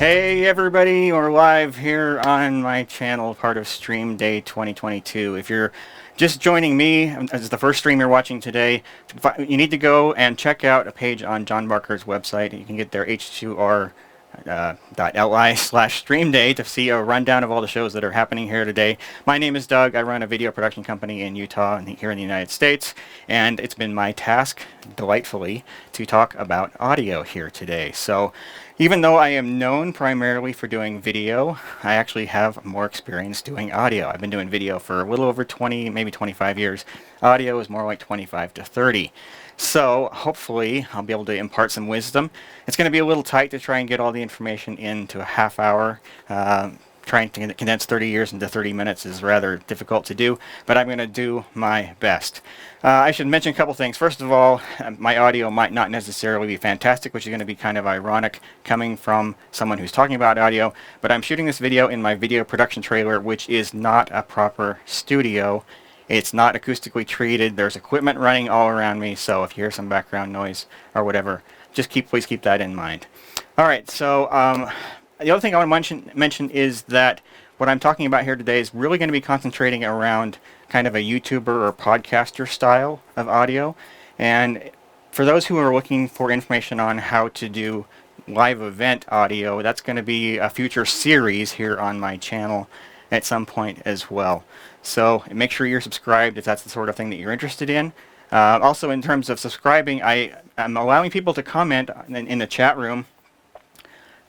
Hey everybody, we're live here on my channel, part of Stream Day 2022. If you're just joining me, as the first stream you're watching today, you need to go and check out a page on John Barker's website. You can get there, h2r.li/streamday, to see a rundown of all the shows that are happening here today. My name is Doug. I run a video production company in Utah and here in the United States, and it's been my task, delightfully, to talk about audio here today. So even though I am known primarily for doing video, I actually have more experience doing audio. I've been doing video for a little over 20, maybe 25 years. Audio is more like 25 to 30. So hopefully I'll be able to impart some wisdom. It's going to be a little tight to try and get all the information into a half hour. Trying to condense 30 years into 30 minutes is rather difficult to do, but I'm going to do my best. I should mention a couple things. First of all, my audio might not necessarily be fantastic, which is going to be kind of ironic coming from someone who's talking about audio, but I'm shooting this video in my video production trailer, which is not a proper studio. It's not acoustically treated. There's equipment running all around me, so if you hear some background noise or whatever, just please keep that in mind. All right, so the other thing I want to mention is that what I'm talking about here today is really going to be concentrating around kind of a YouTuber or podcaster style of audio. And for those who are looking for information on how to do live event audio, that's going to be a future series here on my channel at some point as well. So make sure you're subscribed if that's the sort of thing that you're interested in. Also, in terms of subscribing, I'm allowing people to comment in the chat room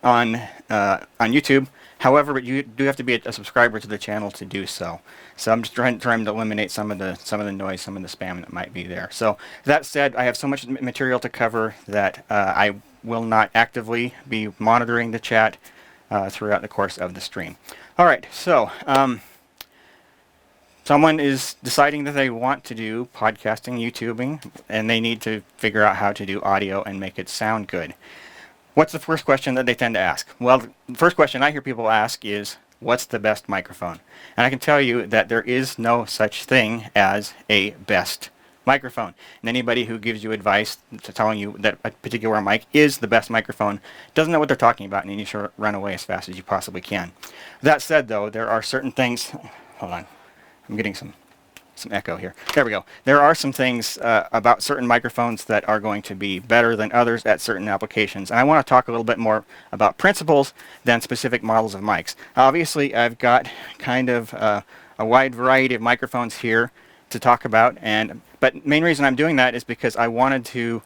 on YouTube. However, you do have to be a subscriber to the channel to do so. So I'm just trying to eliminate some of the noise, some of the spam that might be there. So that said, I have so much material to cover that I will not actively be monitoring the chat throughout the course of the stream. All right, so someone is deciding that they want to do podcasting, YouTubing, and they need to figure out how to do audio and make it sound good. What's the first question that they tend to ask? Well, the first question I hear people ask is, what's the best microphone? And I can tell you that there is no such thing as a best microphone. And anybody who gives you advice to telling you that a particular mic is the best microphone doesn't know what they're talking about, and you need to run away as fast as you possibly can. That said, though, there are certain things... Hold on. I'm getting some echo here. There we go. There are some things about certain microphones that are going to be better than others at certain applications. And I want to talk a little bit more about principles than specific models of mics. Obviously, I've got kind of a wide variety of microphones here to talk about. But main reason I'm doing that is because I wanted to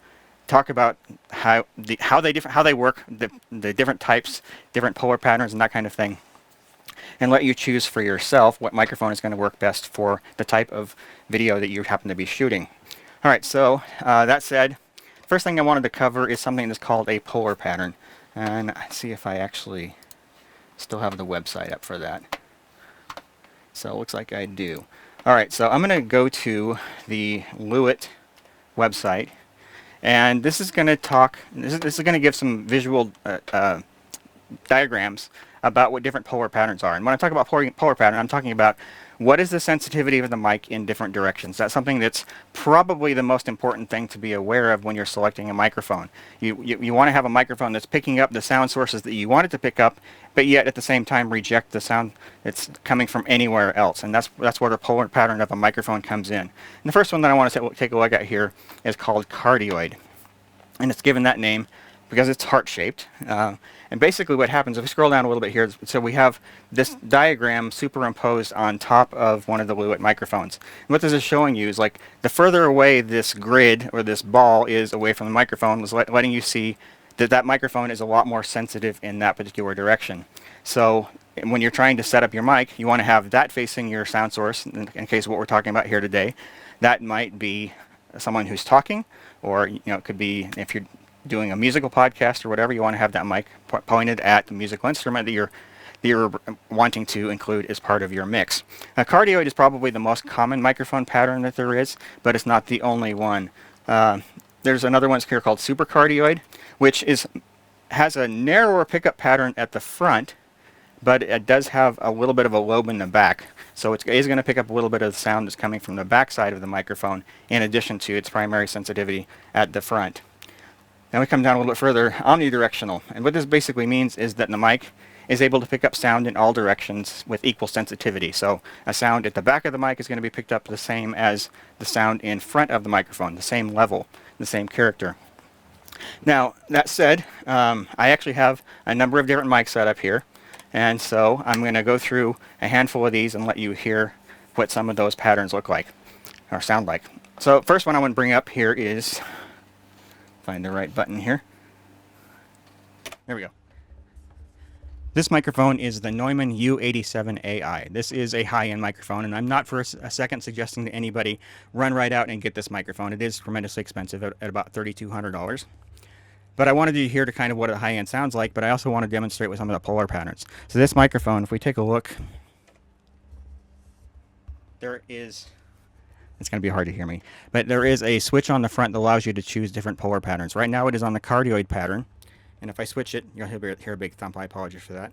talk about how they work, the different types, different polar patterns, and that kind of thing, and let you choose for yourself what microphone is going to work best for the type of video that you happen to be shooting. All right, so that said, first thing I wanted to cover is something that's called a polar pattern. And let's see if I actually still have the website up for that. So it looks like I do. All right, so I'm going to go to the Lewitt website, and this is going to this is going to give some visual diagrams about what different polar patterns are. And when I talk about polar pattern, I'm talking about what is the sensitivity of the mic in different directions. That's something that's probably the most important thing to be aware of when you're selecting a microphone. You want to have a microphone that's picking up the sound sources that you want it to pick up, but yet at the same time reject the sound that's coming from anywhere else. And that's where the polar pattern of a microphone comes in. And the first one that I want to take a look at here is called cardioid. And it's given that name because it's heart-shaped. And basically what happens, if we scroll down a little bit here, so we have this diagram superimposed on top of one of the Lewitt microphones. And what this is showing you is, like, the further away this grid or this ball is away from the microphone, is letting you see that that microphone is a lot more sensitive in that particular direction. So when you're trying to set up your mic, you want to have that facing your sound source, in case of what we're talking about here today. That might be someone who's talking, or it could be if you're doing a musical podcast or whatever, you want to have that mic pointed at the musical instrument that you're wanting to include as part of your mix. Cardioid is probably the most common microphone pattern that there is, but it's not the only one. There's another one here called supercardioid, which has a narrower pickup pattern at the front, but it does have a little bit of a lobe in the back. So it is going to pick up a little bit of the sound that's coming from the back side of the microphone, in addition to its primary sensitivity at the front. Then we come down a little bit further, omnidirectional. And what this basically means is that the mic is able to pick up sound in all directions with equal sensitivity. So a sound at the back of the mic is going to be picked up the same as the sound in front of the microphone, the same level, the same character. Now, that said, I actually have a number of different mics set up here. And so I'm going to go through a handful of these and let you hear what some of those patterns look like or sound like. So first one I want to bring up here is, find the right button here. There we go. This microphone is the Neumann U87AI. This is a high-end microphone, and I'm not for a second suggesting to anybody run right out and get this microphone. It is tremendously expensive at about $3,200. But I wanted you to hear to kind of what a high-end sounds like, but I also want to demonstrate with some of the polar patterns. So this microphone, if we take a look, there is, it's going to be hard to hear me, but there is a switch on the front that allows you to choose different polar patterns. Right now it is on the cardioid pattern, and if I switch it, you'll hear a big thump. I apologize for that.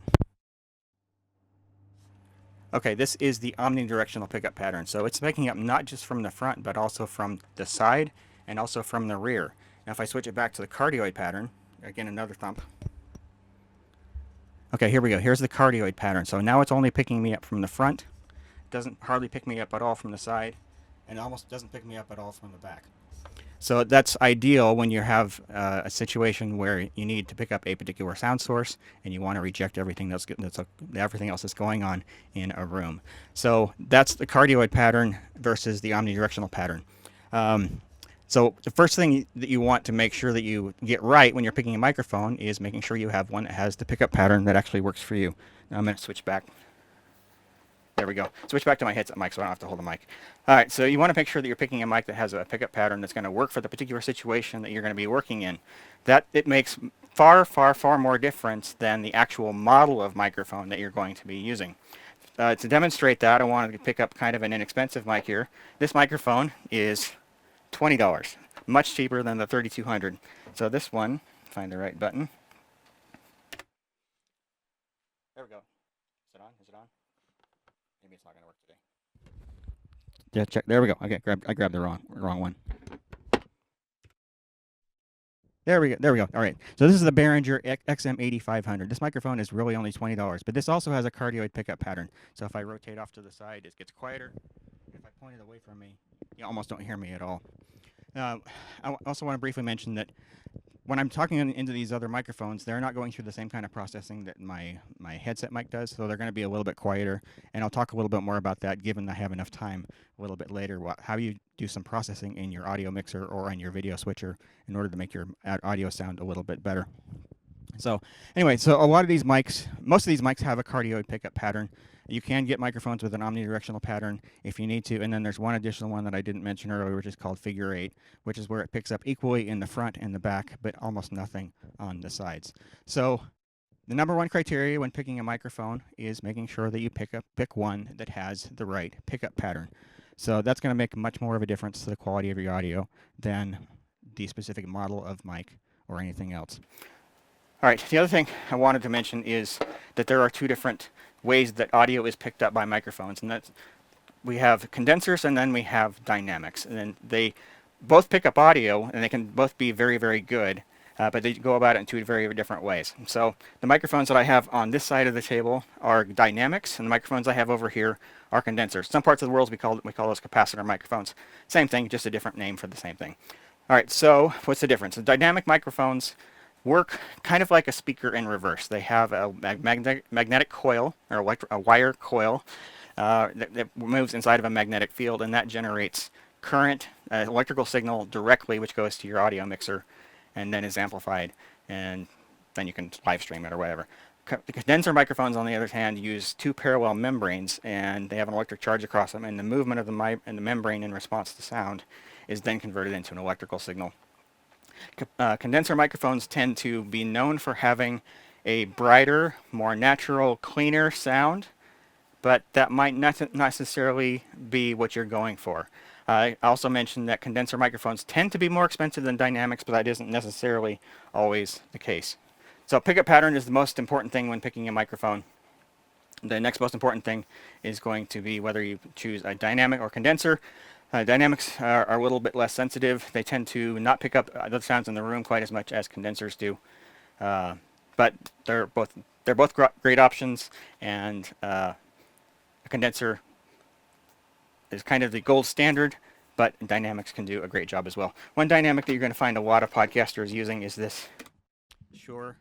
Okay, this is the omnidirectional pickup pattern. So it's picking up not just from the front, but also from the side and also from the rear. Now if I switch it back to the cardioid pattern, again another thump. Okay, here we go. Here's the cardioid pattern. So now it's only picking me up from the front. It doesn't hardly pick me up at all from the side, and almost doesn't pick me up at all from the back. So that's ideal when you have a situation where you need to pick up a particular sound source and you want to reject everything everything else that's going on in a room. So that's the cardioid pattern versus the omnidirectional pattern. So the first thing that you want to make sure that you get right when you're picking a microphone is making sure you have one that has the pickup pattern that actually works for you. Now I'm going to switch back. There we go. Switch back to my headset mic so I don't have to hold the mic. All right, so you want to make sure that you're picking a mic that has a pickup pattern that's going to work for the particular situation that you're going to be working in. That it makes far, far, far more difference than the actual model of microphone that you're going to be using. To demonstrate that, I wanted to pick up kind of an inexpensive mic here. This microphone is $20, much cheaper than the $3,200. So this one, find the right button. There we go. Is it on? Is it on? Maybe it's not going to work today. Yeah, check. There we go. Okay, I grabbed the wrong one. There we go. There we go. All right. So this is the Behringer XM8500. This microphone is really only $20, but this also has a cardioid pickup pattern. So if I rotate off to the side, it gets quieter. If I point it away from me, you almost don't hear me at all. I also want to briefly mention that when I'm talking into these other microphones, they're not going through the same kind of processing that my headset mic does, so they're going to be a little bit quieter, and I'll talk a little bit more about that given I have enough time a little bit later, how you do some processing in your audio mixer or on your video switcher in order to make your audio sound a little bit better. So anyway, so a lot of these mics, most of these mics have a cardioid pickup pattern. You can get microphones with an omnidirectional pattern if you need to, and then there's one additional one that I didn't mention earlier, which is called figure 8, which is where it picks up equally in the front and the back, but almost nothing on the sides. So the number one criteria when picking a microphone is making sure that you pick one that has the right pickup pattern. So that's going to make much more of a difference to the quality of your audio than the specific model of mic or anything else. All right, the other thing I wanted to mention is that there are two different ways that audio is picked up by microphones, and that's we have condensers and then we have dynamics, and then they both pick up audio and they can both be very, very good, but they go about it in two very different ways. So the microphones that I have on this side of the table are dynamics, and the microphones I have over here are condensers. Some parts of the world we call those capacitor microphones. Same thing, just a different name for the same thing. All right, so what's the difference? The dynamic microphones work kind of like a speaker in reverse. They have a magnetic coil, or a wire coil, that moves inside of a magnetic field, and that generates current, electrical signal directly, which goes to your audio mixer and then is amplified, and then you can live stream it or whatever. The condenser microphones, on the other hand, use two parallel membranes, and they have an electric charge across them, and the movement of the membrane in response to sound is then converted into an electrical signal. Condenser microphones tend to be known for having a brighter, more natural, cleaner sound, but that might not necessarily be what you're going for. I also mentioned that condenser microphones tend to be more expensive than dynamics, but that isn't necessarily always the case. So pickup pattern is the most important thing when picking a microphone. The next most important thing is going to be whether you choose a dynamic or condenser. Dynamics are a little bit less sensitive. They tend to not pick up the sounds in the room quite as much as condensers do. But they're both great options, and a condenser is kind of the gold standard, but dynamics can do a great job as well. One dynamic that you're going to find a lot of podcasters using is this Shure.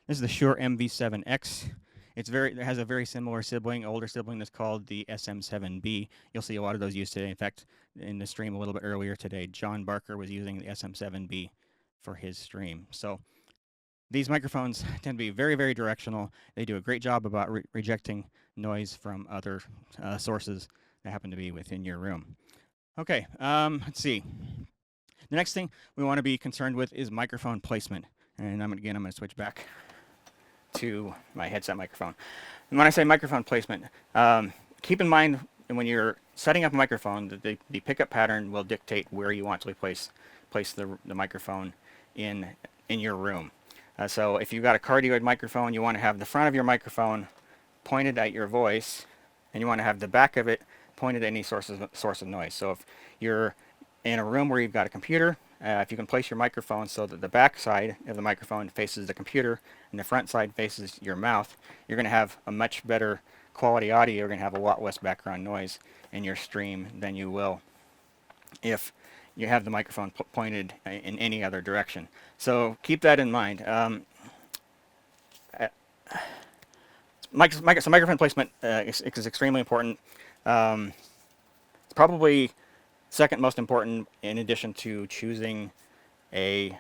This is the Shure MV7X. It has a very similar sibling, older sibling, that's called the SM7B. You'll see a lot of those used today. In fact, in the stream a little bit earlier today, John Barker was using the SM7B for his stream. So these microphones tend to be very, very directional. They do a great job about rejecting noise from other sources that happen to be within your room. Okay, let's see. The next thing we want to be concerned with is microphone placement. And I'm going to switch back to my headset microphone. And when I say microphone placement, keep in mind when you're setting up a microphone that the pickup pattern will dictate where you want to place the microphone in your room. So if you've got a cardioid microphone, you want to have the front of your microphone pointed at your voice, and you want to have the back of it pointed at any source of noise. So if you're in a room where you've got a computer, if you can place your microphone so that the back side of the microphone faces the computer and the front side faces your mouth, you're going to have a much better quality audio. You're going to have a lot less background noise in your stream than you will if you have the microphone pointed in any other direction. So keep that in mind. Microphone placement is extremely important. It's probably second most important, in addition to choosing a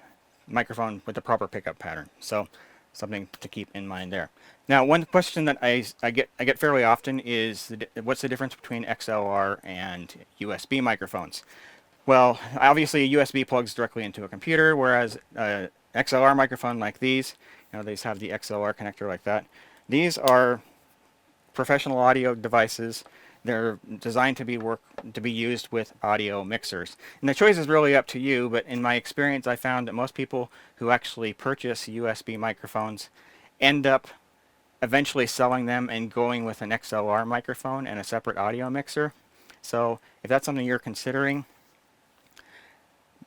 microphone with the proper pickup pattern. So something to keep in mind there. Now, one question that I get fairly often is what's the difference between XLR and USB microphones? Well, obviously a USB plugs directly into a computer, whereas a XLR microphone like these, they just have the XLR connector like that. These are professional audio devices. They're designed to be used with audio mixers. And the choice is really up to you, but in my experience I found that most people who actually purchase USB microphones end up eventually selling them and going with an XLR microphone and a separate audio mixer. So if that's something you're considering,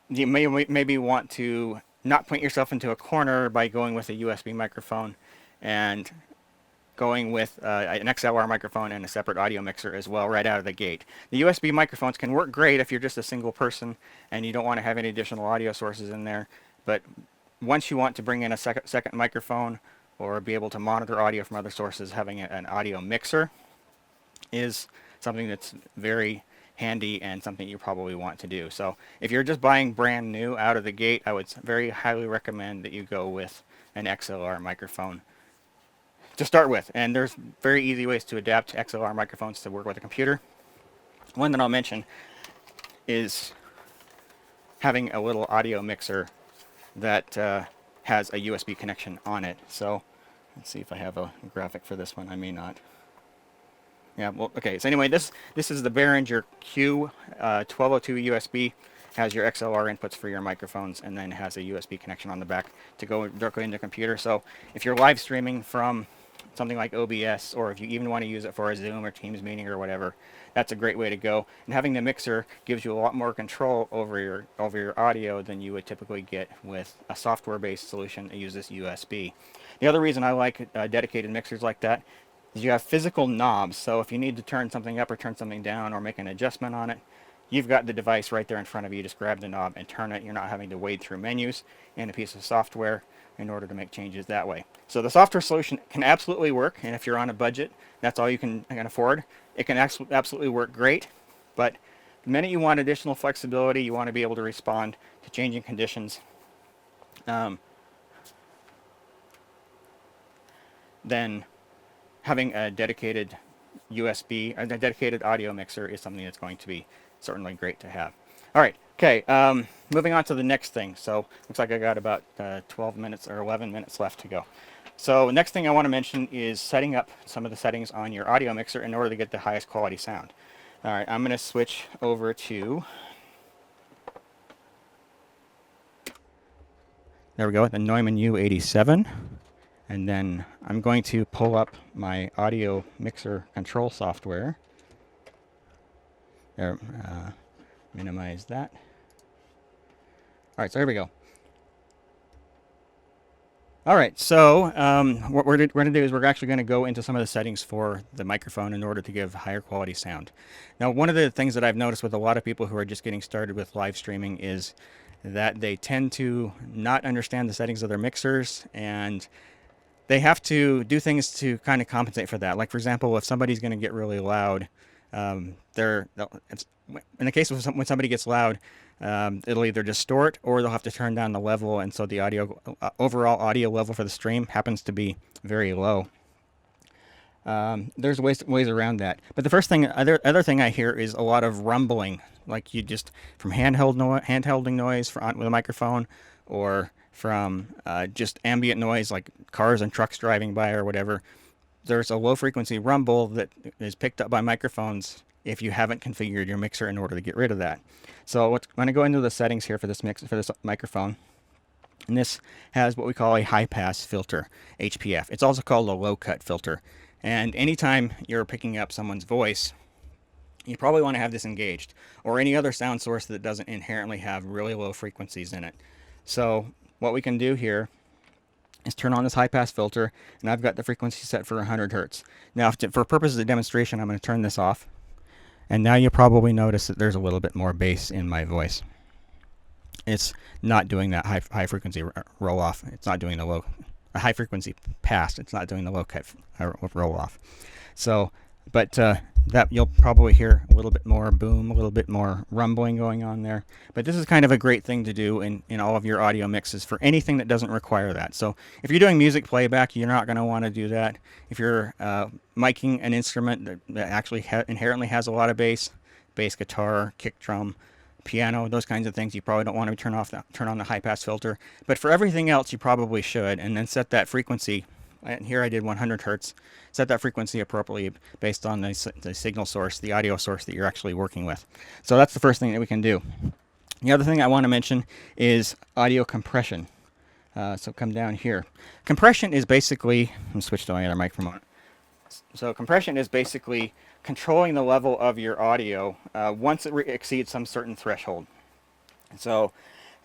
you maybe want to not point yourself into a corner by going with a USB microphone and going with an XLR microphone and a separate audio mixer as well right out of the gate. The USB microphones can work great if you're just a single person and you don't want to have any additional audio sources in there, but once you want to bring in a second microphone or be able to monitor audio from other sources, having an audio mixer is something that's very handy and something you probably want to do. So if you're just buying brand new out of the gate, I would very highly recommend that you go with an XLR microphone to start with. And there's very easy ways to adapt XLR microphones to work with a computer. One that I'll mention is having a little audio mixer that has a USB connection on it. So let's see if I have a graphic for this one. I may not. Yeah, well, okay. So anyway, this is the Behringer Q1202 USB. Has your XLR inputs for your microphones, and then has a USB connection on the back to go directly into the computer. So if you're live streaming from something like OBS, or if you even want to use it for a Zoom or Teams meeting or whatever, that's a great way to go. And having the mixer gives you a lot more control over your audio than you would typically get with a software-based solution that uses USB. The other reason I like dedicated mixers like that is you have physical knobs. So if you need to turn something up or turn something down or make an adjustment on it, you've got the device right there in front of you. Just grab the knob and turn it. You're not having to wade through menus and a piece of software in order to make changes that way. So the software solution can absolutely work, and if you're on a budget, that's all you can afford. It can absolutely work great, but the minute you want additional flexibility, you want to be able to respond to changing conditions, then having a dedicated USB, a dedicated audio mixer is something that's going to be certainly great to have. All right, okay, moving on to the next thing. So looks like I got about 12 minutes or 11 minutes left to go. So next thing I want to mention is setting up some of the settings on your audio mixer in order to get the highest quality sound. All right, I'm going to switch over to, there we go, the Neumann U87. And then I'm going to pull up my audio mixer control software. There, Minimize that. All right, so here we go. All right, so what we're going to do is we're actually going to go into some of the settings for the microphone in order to give higher quality sound. Now, one of the things that I've noticed with a lot of people who are just getting started with live streaming is that they tend to not understand the settings of their mixers, and they have to do things to kind of compensate for that. Like, for example, if somebody's going to get really loud, in the case of when somebody gets loud, it'll either distort or they'll have to turn down the level, and so the overall audio level for the stream happens to be very low. There's ways around that, but the other thing I hear is a lot of rumbling, like you just from handholding noise with a microphone, or from just ambient noise like cars and trucks driving by or whatever. There's a low frequency rumble that is picked up by microphones if you haven't configured your mixer in order to get rid of that. So I'm going to go into the settings here for this microphone. And this has what we call a high pass filter, HPF. It's also called a low cut filter. And anytime you're picking up someone's voice, you probably want to have this engaged, or any other sound source that doesn't inherently have really low frequencies in it. So what we can do here is turn on this high pass filter, and I've got the frequency set for 100 hertz. Now, for purposes of demonstration, I'm going to turn this off. And now you'll probably notice that there's a little bit more bass in my voice. It's not doing that high frequency roll off. It's not doing the high frequency pass. It's not doing the low cut roll off. So, but that you'll probably hear a little bit more boom, a little bit more rumbling going on there. But this is kind of a great thing to do in all of your audio mixes for anything that doesn't require that. So if you're doing music playback, you're not going to want to do that. If you're miking an instrument that actually inherently has a lot of bass guitar, kick drum, piano, those kinds of things, you probably don't want to turn on the high pass filter. But for everything else, you probably should, and then set that frequency. And here I did 100 hertz. Set that frequency appropriately based on the signal source, the audio source that you're actually working with. So that's the first thing that we can do. The other thing I want to mention is audio compression. So come down here. Compression is basically, I'm going to switch to my other mic for a moment. So compression is basically controlling the level of your audio once it exceeds some certain threshold. So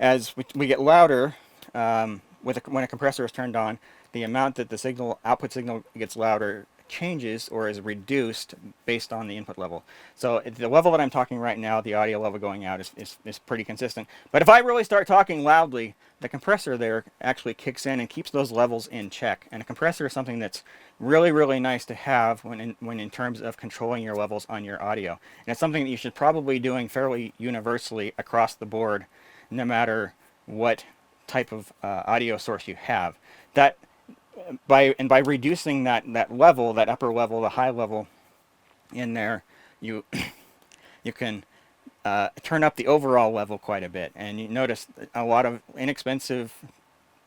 as we get louder, when a compressor is turned on, the amount that the output signal gets louder changes or is reduced based on the input level. So at the level that I'm talking right now, the audio level going out is pretty consistent. But if I really start talking loudly, the compressor there actually kicks in and keeps those levels in check. And a compressor is something that's really, really nice to have when in terms of controlling your levels on your audio. And it's something that you should probably be doing fairly universally across the board, no matter what type of audio source you have. By reducing that level, that upper level, the high level in there, you can turn up the overall level quite a bit. And you notice a lot of inexpensive,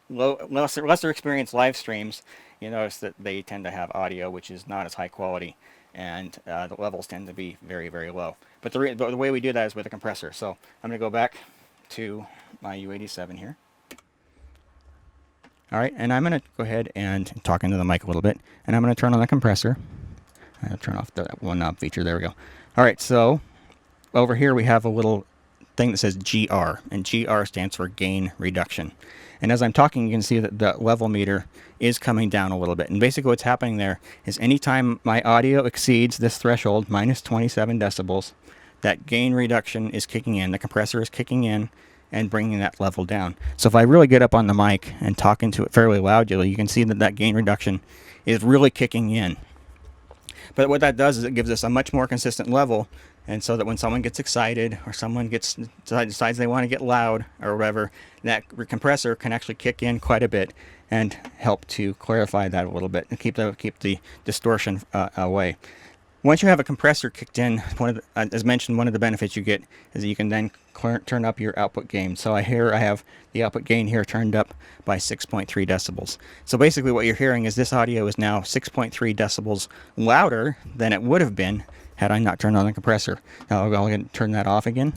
lesser experienced live streams, you notice that they tend to have audio which is not as high quality, and the levels tend to be very, very low. But the way we do that is with a compressor. So I'm going to go back to my U87 here. All right, and I'm going to go ahead and talk into the mic a little bit, and I'm going to turn on the compressor. I'll turn off the one knob feature. There we go. All right, so over here we have a little thing that says GR, and GR stands for gain reduction. And as I'm talking, you can see that the level meter is coming down a little bit. And basically what's happening there is anytime my audio exceeds this threshold, minus 27 decibels, that gain reduction is kicking in. The compressor is kicking in and bringing that level down. So if I really get up on the mic and talk into it fairly loudly, you can see that gain reduction is really kicking in. But what that does is it gives us a much more consistent level, and so that when someone gets excited or someone decides they want to get loud or whatever, that compressor can actually kick in quite a bit and help to clarify that a little bit and keep the distortion away. Once you have a compressor kicked in, as mentioned, one of the benefits you get is that you can then turn up your output gain. So I have the output gain here turned up by 6.3 decibels. So basically what you're hearing is this audio is now 6.3 decibels louder than it would have been had I not turned on the compressor. Now I'll go ahead and turn that off again.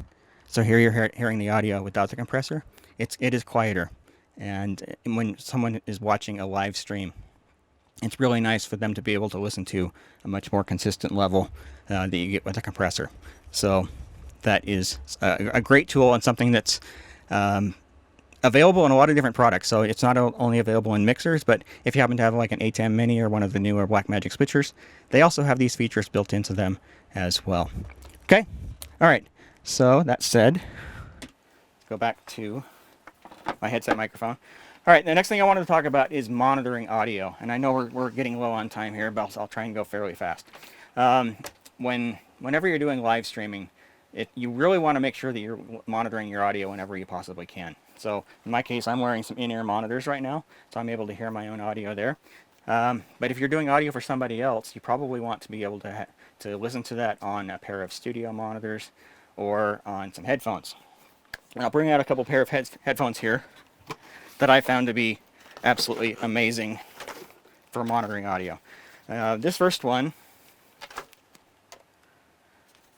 So here you're hearing the audio without the compressor. It is quieter. And when someone is watching a live stream, it's really nice for them to be able to listen to a much more consistent level that you get with a compressor. So that is a great tool and something that's available in a lot of different products. So it's not only available in mixers, but if you happen to have like an ATEM Mini or one of the newer Blackmagic switchers, they also have these features built into them as well. Okay, all right. So that said, go back to my headset microphone. All right, the next thing I wanted to talk about is monitoring audio. And I know we're getting low on time here, but I'll try and go fairly fast. Whenever you're doing live streaming, you really want to make sure that you're monitoring your audio whenever you possibly can. So in my case, I'm wearing some in-ear monitors right now, so I'm able to hear my own audio there. But if you're doing audio for somebody else, you probably want to be able to listen to that on a pair of studio monitors or on some headphones. And I'll bring out a couple pair of headphones here that I found to be absolutely amazing for monitoring audio. This first one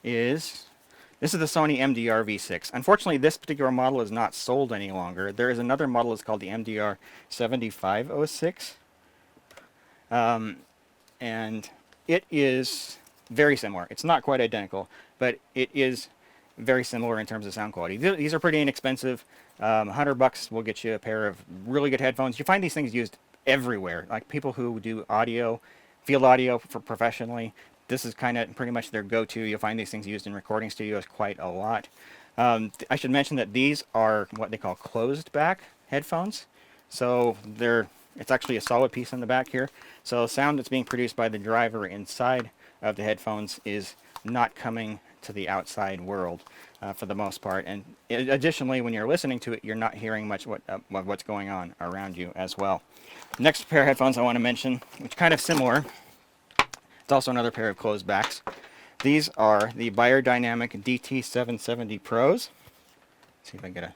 is the Sony MDR V6. Unfortunately, this particular model is not sold any longer. There is another model that's called the MDR 7506. And it is very similar. It's not quite identical, but it is very similar in terms of sound quality. These are pretty inexpensive. $100 will get you a pair of really good headphones. You find these things used everywhere. Like people who do audio, field audio for professionally, this is kind of pretty much their go-to. You'll find these things used in recording studios quite a lot. I should mention that these are what they call closed back headphones. So it's actually a solid piece in the back here. So sound that's being produced by the driver inside of the headphones is not coming to the outside world for the most part. And additionally, when you're listening to it, you're not hearing much what's going on around you as well. Next pair of headphones I want to mention, which is kind of similar. It's also another pair of closed backs. These are the Beyerdynamic DT770 Pros. Let's see if I can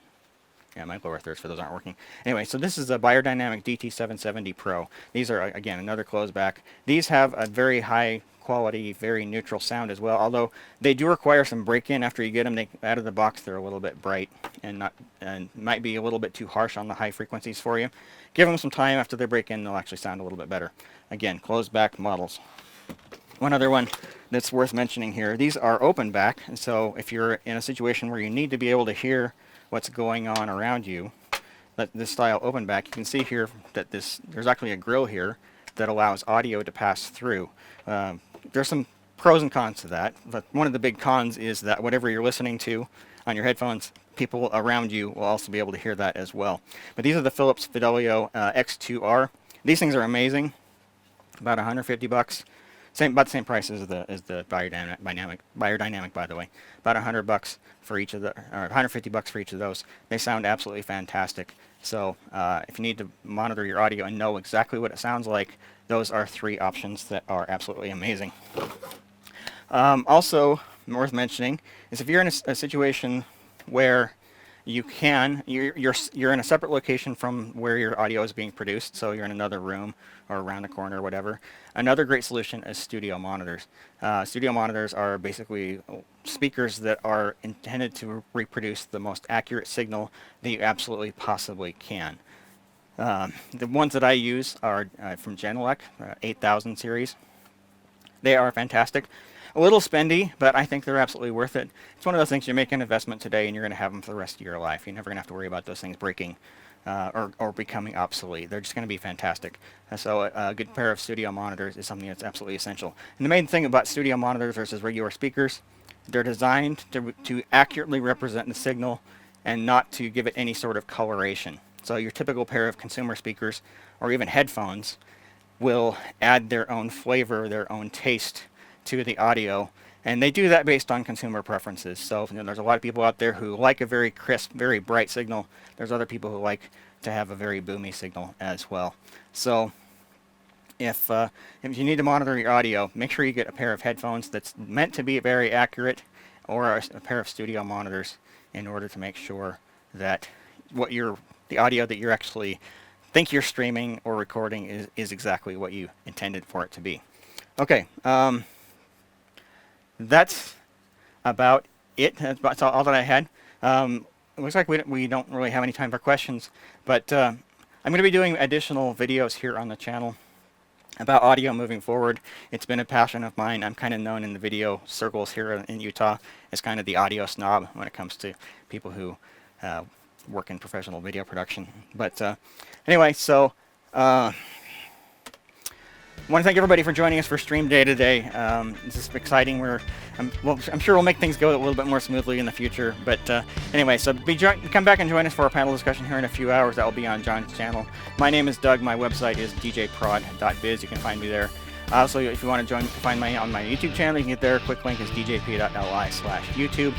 get my lower thirds for those aren't working. Anyway, so this is a Beyerdynamic DT770 Pro. These are, again, another closed back. These have a very high quality, very neutral sound as well, although they do require some break-in after you get them out of the box. They're a little bit bright and might be a little bit too harsh on the high frequencies for you. Give them some time after they break in, they'll actually sound a little bit better. Again, closed back models. One other one that's worth mentioning here, these are open back, and so if you're in a situation where you need to be able to hear what's going on around you, this style open back, you can see here that there's actually a grill here that allows audio to pass through. There's some pros and cons to that, but one of the big cons is that whatever you're listening to on your headphones, people around you will also be able to hear that as well. But these are the Philips Fidelio X2R. These things are amazing, about $150. About the same price as the Beyerdynamic, by the way. About $100 for each of or $150 for each of those. They sound absolutely fantastic. So if you need to monitor your audio and know exactly what it sounds like, those are three options that are absolutely amazing. Also worth mentioning is if you're in a situation where you're in a separate location from where your audio is being produced, so you're in another room or around the corner or whatever. Another great solution is studio monitors. Studio monitors are basically speakers that are intended to reproduce the most accurate signal that you absolutely possibly can. The ones that I use are from Genelec, 8000 series. They are fantastic. A little spendy, but I think they're absolutely worth it. It's one of those things you make an investment today and you're going to have them for the rest of your life. You're never going to have to worry about those things breaking or becoming obsolete. They're just going to be fantastic. So a good pair of studio monitors is something that's absolutely essential. And the main thing about studio monitors versus regular speakers, they're designed to accurately represent the signal and not to give it any sort of coloration. So your typical pair of consumer speakers or even headphones will add their own flavor, their own taste to the audio, and they do that based on consumer preferences. So there's a lot of people out there who like a very crisp, very bright signal. There's other people who like to have a very boomy signal as well. So if you need to monitor your audio, make sure you get a pair of headphones that's meant to be very accurate, or a pair of studio monitors, in order to make sure that the audio that you're actually think you're streaming or recording is exactly what you intended for it to be. Okay. That's about it. That's all that I had. It looks like we don't really have any time for questions, but I'm going to be doing additional videos here on the channel about audio moving forward. It's been a passion of mine. I'm kind of known in the video circles here in Utah as kind of the audio snob when it comes to people who work in professional video production. But anyway, so I want to thank everybody for joining us for Stream Day today. This is exciting. I'm sure we'll make things go a little bit more smoothly in the future. But anyway, so come back and join us for our panel discussion here in a few hours. That will be on John's channel. My name is Doug. My website is djprod.biz. You can find me there. Also, if you want to find me on my YouTube channel, you can get there. Quick link is djp.li/YouTube.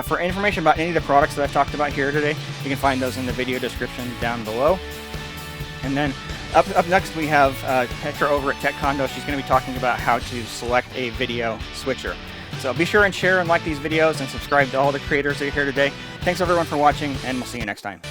For information about any of the products that I've talked about here today, you can find those in the video description down below. And then up next we have Petra over at TechCondo. She's going to be talking about how to select a video switcher. So be sure and share and like these videos and subscribe to all the creators that are here today. Thanks everyone for watching, and we'll see you next time.